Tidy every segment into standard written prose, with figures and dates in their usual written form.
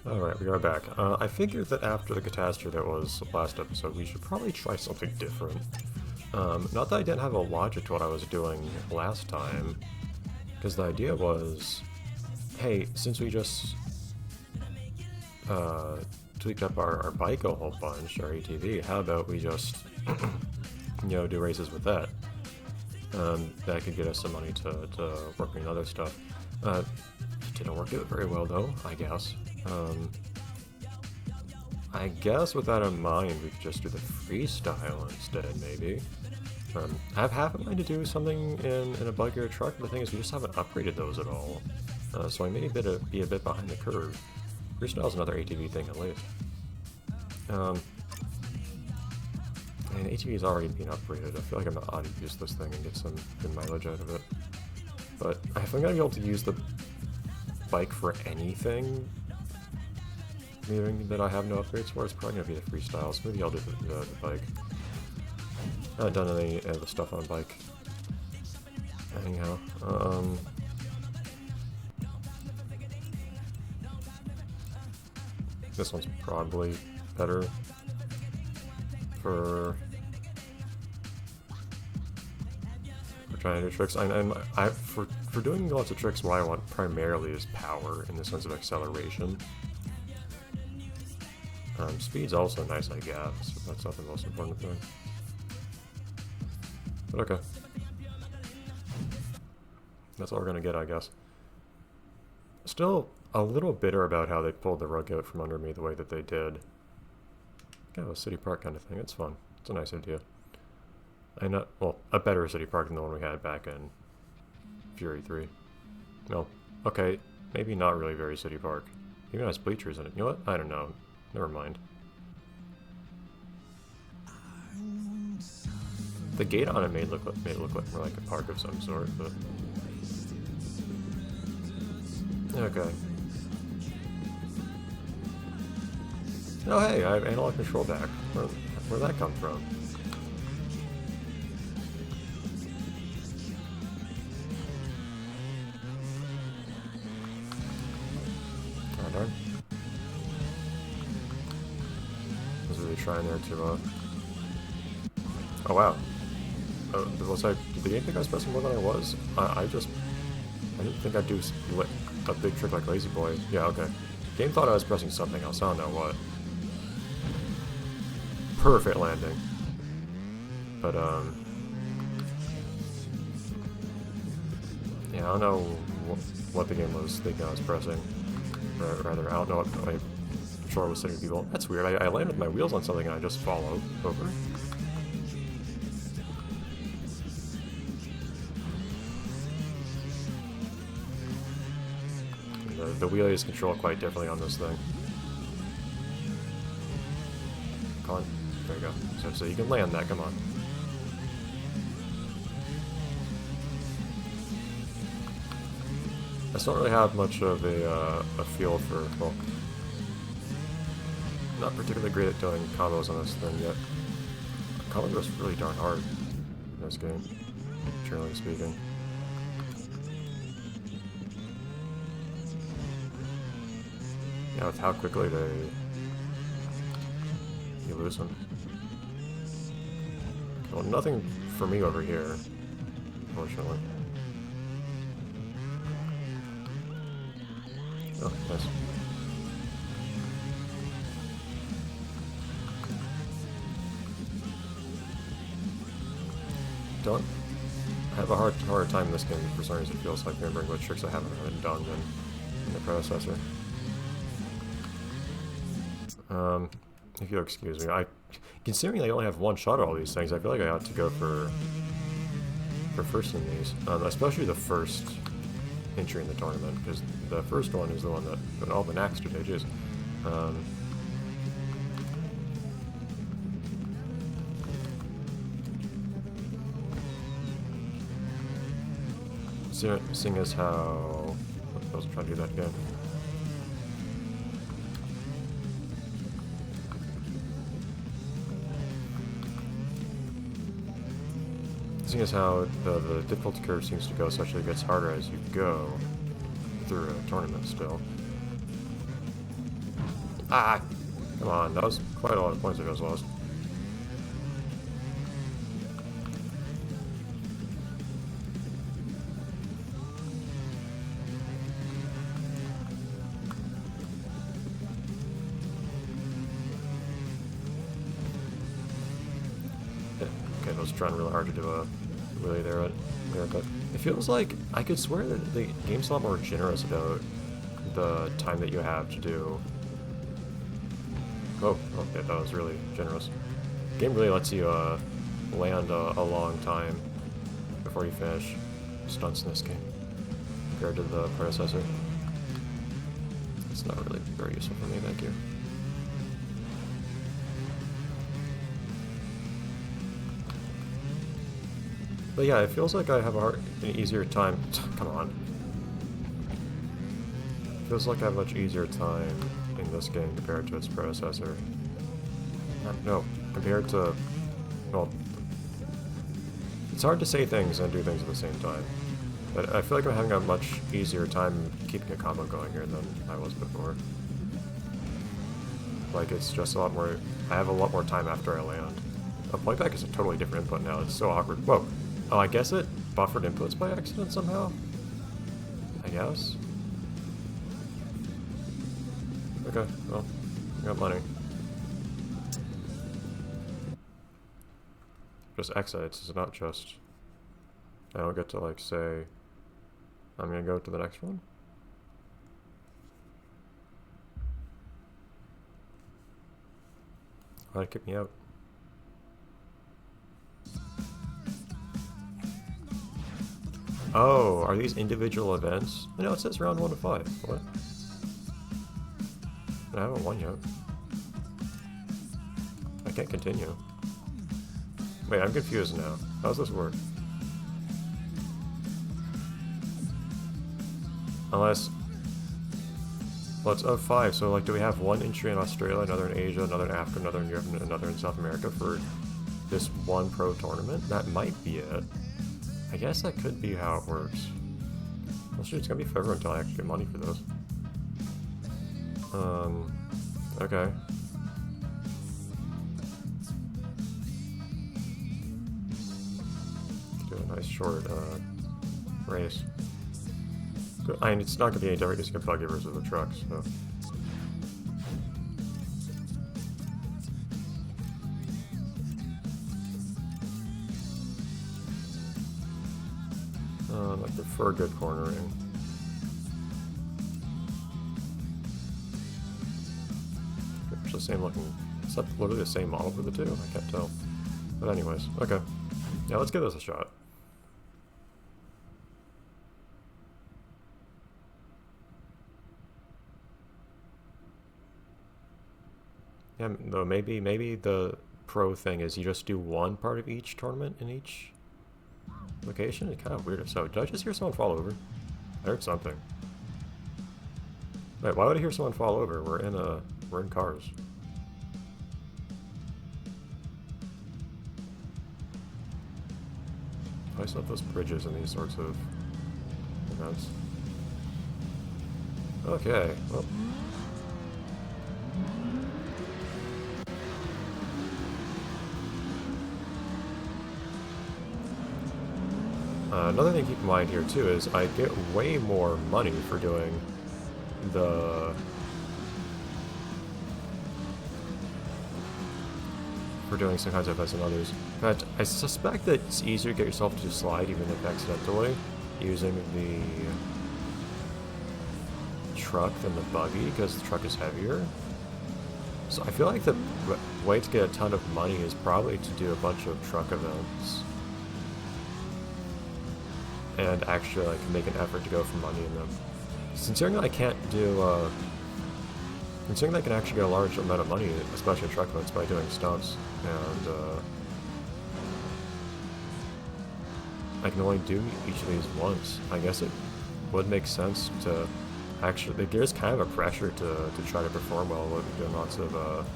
Alright, we are back. I figured that after the catastrophe that was last episode, we should probably try something different. Not that I didn't have a logic to what I was doing last time, because the idea was, hey, since we just tweaked up our bike a whole bunch, our ATV, how about we just, do races with that? That could get us some money to work on other stuff. Didn't work out very well though, I guess. I guess with that in mind, we could just do the freestyle instead, maybe. I have half a mind to do something in a buggy or a truck, but the thing is we just haven't upgraded those at all. So I may be a bit behind the curve. Freestyle is another ATV thing at least. And ATV is already being upgraded. I feel like I'm not ought to use this thing and get some good mileage out of it. But I think I'm gonna be able to use the bike for anything that I have no upgrades for. It's probably gonna be the freestyle, so maybe I'll do the bike. I haven't done any of the stuff on a bike. Anyhow, this one's probably better for trying to do tricks. For doing lots of tricks, what I want primarily is power in the sense of acceleration. Speed's also nice, I guess, but that's not the most important thing. But okay. That's all we're gonna get, I guess. Still a little bitter about how they pulled the rug out from under me the way that they did. Kind of a city park kind of thing. It's fun. It's a nice idea. Well, a better city park than the one we had back in Fury 3. No. Okay, maybe not really very city park. Even has bleachers in it. You know what? I don't know. Never mind. The gate on it made it look like more like a park of some sort, but okay. Oh hey, I have analog control back. Where'd that come from? Oh darn. I was really trying there to oh wow. Did the game think I was pressing more than I was? I didn't think I'd do a big trick like Lazy Boy. Yeah, okay. Game thought I was pressing something else, I don't know what. Perfect landing. But, yeah, I don't know what the game was thinking I was pressing. Or rather, I don't know what my controller was saying to people. That's weird, I landed with my wheels on something and I just fall over. The wheelie is controlled quite differently on this thing. Come on. There you go. So you can land that, come on. I still don't really have much of a feel for, well, not particularly great at doing combos on this thing yet. Combos are really darn hard in this game, generally speaking. Yeah, with how quickly you lose them. Well, nothing for me over here, unfortunately. Oh, nice. Done. I have a hard time in this game for some reason. It feels like remembering what tricks I haven't done in the predecessor. If you'll excuse me, considering I only have one shot at all these things, I feel like I ought to go for first in these, especially the first entry in the tournament, because the first one is the one that all the knacks do, jeez. Seeing as how I was trying to do that again. Seeing as how the difficulty curve seems to go such that it gets harder as you go through a tournament still. Ah! Come on, that was quite a lot of points I just lost. Okay, I was trying really hard to do a wheelie there, but it feels like I could swear that the game's a lot more generous about the time that you have to do. Oh, okay, that was really generous. The game really lets you land a long time before you finish stunts in this game compared to the predecessor. It's not really very useful for me, thank you. But yeah, it feels like I have an easier time. Come on. It feels like I have a much easier time in this game compared to its predecessor. No, compared to, well, it's hard to say things and do things at the same time. But I feel like I'm having a much easier time keeping a combo going here than I was before. Like, it's just a lot more, I have a lot more time after I land. A point back is a totally different input now, it's so awkward. Whoa! Oh, I guess it buffered inputs by accident somehow? I guess? Okay, well, I got money. Just exits, it's not just... I don't get to, like, say... I'm gonna go to the next one? Why'd it kick me out? Oh, are these individual events? No, it says round 1 to 5. What? I haven't won yet. I can't continue. Wait, I'm confused now. How does this work? Unless... Well, it's of 5, so like, do we have one entry in Australia, another in Asia, another in Africa, another in Europe, and another in South America for this one pro tournament? That might be it. I guess that could be how it works. Well, shoot, it's gonna be forever until I actually get money for those. Okay. Do a nice short, race. I mean, it's not gonna be any different, it's gonna plug it versus the trucks, so. I prefer good cornering. It's the same looking, is that literally the same model for the two? I can't tell. But anyways, okay. Yeah, let's give this a shot. Yeah, though maybe the pro thing is you just do one part of each tournament in each location. It's kind of weird. So, did I just hear someone fall over? I heard something. Wait, why would I hear someone fall over? We're in cars. I always love those bridges and these sorts of events. Okay, well. Another thing to keep in mind here too is I get way more money for doing some kinds of events than others. In fact, I suspect that it's easier to get yourself to slide even if accidentally using the truck than the buggy because the truck is heavier. So I feel like the way to get a ton of money is probably to do a bunch of truck events. And actually like make an effort to go for money in them. Considering that I can't do, considering that I can actually get a large amount of money, especially in truck events, by doing stunts, and I can only do each of these once, I guess it would make sense to actually, there's kind of a pressure to try to perform well with doing lots of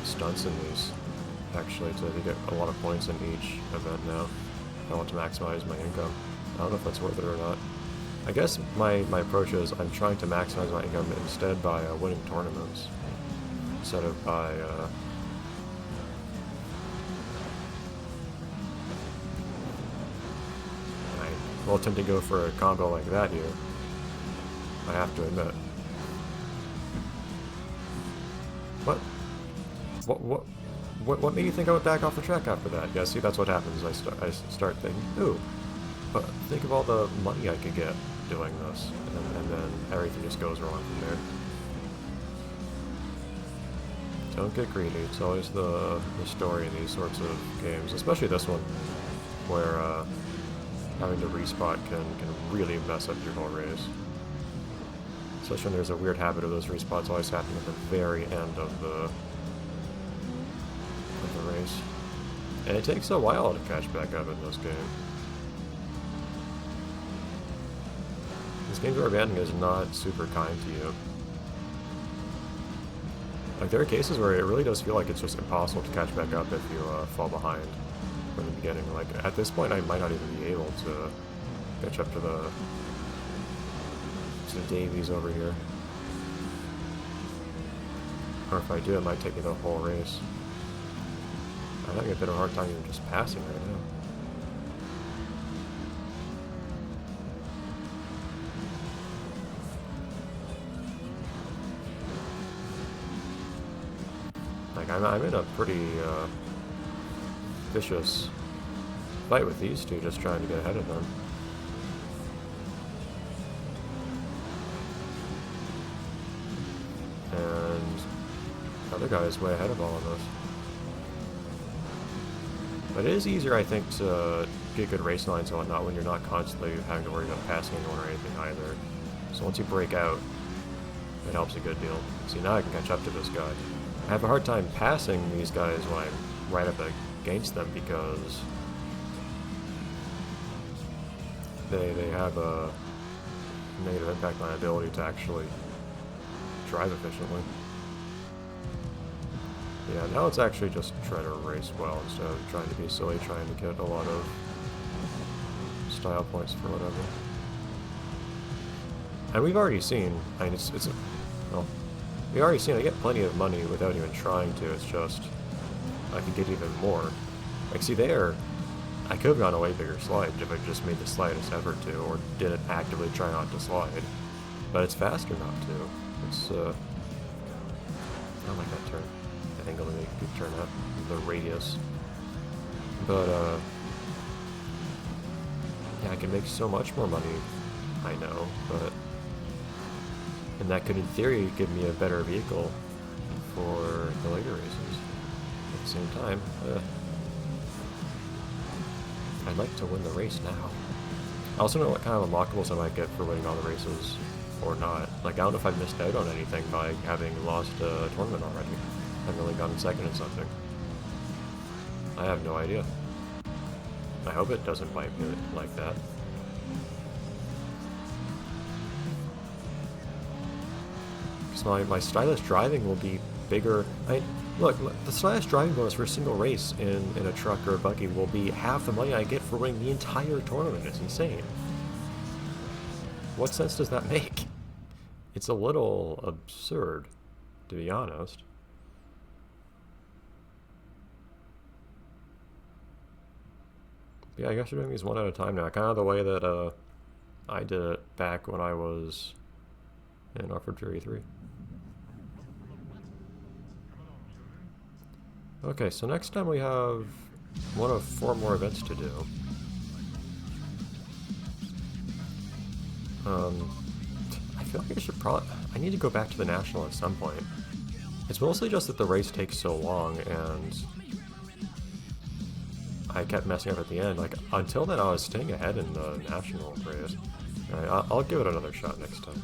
stunts in these, actually, to get a lot of points in each event now. I want to maximize my income. I don't know if that's worth it or not. I guess my approach is I'm trying to maximize my income instead by winning tournaments, instead of by I will tend to go for a combo like that here, I have to admit. What made you think I would back off the track after that? Yeah, see, that's what happens. I start thinking, ooh, but think of all the money I could get doing this, and then everything just goes wrong from there. Don't get greedy. It's always the story in these sorts of games, especially this one, where having to respot can really mess up your whole race. Especially when there's a weird habit of those respots always happening at the very end of the race. And it takes a while to catch back up in this game. This game's abandoning is not super kind to you. Like, there are cases where it really does feel like it's just impossible to catch back up if you fall behind from the beginning. Like, at this point, I might not even be able to catch up to the Davies over here. Or if I do, it might take me the whole race. I'm having a bit of a hard time even just passing right now. Like, I'm in a pretty vicious fight with these two, just trying to get ahead of them. And the other guy is way ahead of all of us. But it is easier, I think, to get good race lines and whatnot when you're not constantly having to worry about passing anyone or anything either. So once you break out, it helps a good deal. See, now I can catch up to this guy. I have a hard time passing these guys when I'm right up against them because they have a negative impact on my ability to actually drive efficiently. Yeah, now it's actually just trying to race well instead of trying to be silly, trying to get a lot of style points for whatever. And we've already seen, I mean, well, we've already seen I get plenty of money without even trying to, it's just, I could get even more. Like, see there, I could have gone a way bigger slide if I just made the slightest effort to, or didn't actively try not to slide. But it's faster not to. It's, I don't like that turn. I think I'll make a good turn out, the radius. But, yeah, I can make so much more money, I know, but... And that could, in theory, give me a better vehicle for the later races. At the same time, I'd like to win the race now. I also know what kind of unlockables I might get for winning all the races, or not. Like, I don't know if I've missed out on anything by having lost a tournament already. I've only gotten second in something. I have no idea. I hope it doesn't wipe me like that. Because my stylish driving will be bigger. Look, the stylish driving bonus for a single race in a truck or a buggy will be half the money I get for winning the entire tournament. It's insane. What sense does that make? It's a little absurd, to be honest. Yeah, I guess we're doing these one at a time now. Kind of the way that I did it back when I was in Offroad Fury 3. Okay, so next time we have one of 4 more events to do. I feel like I should I need to go back to the National at some point. It's mostly just that the race takes so long and I kept messing up at the end. Like, until then I was staying ahead in the National race. Alright, I'll give it another shot next time.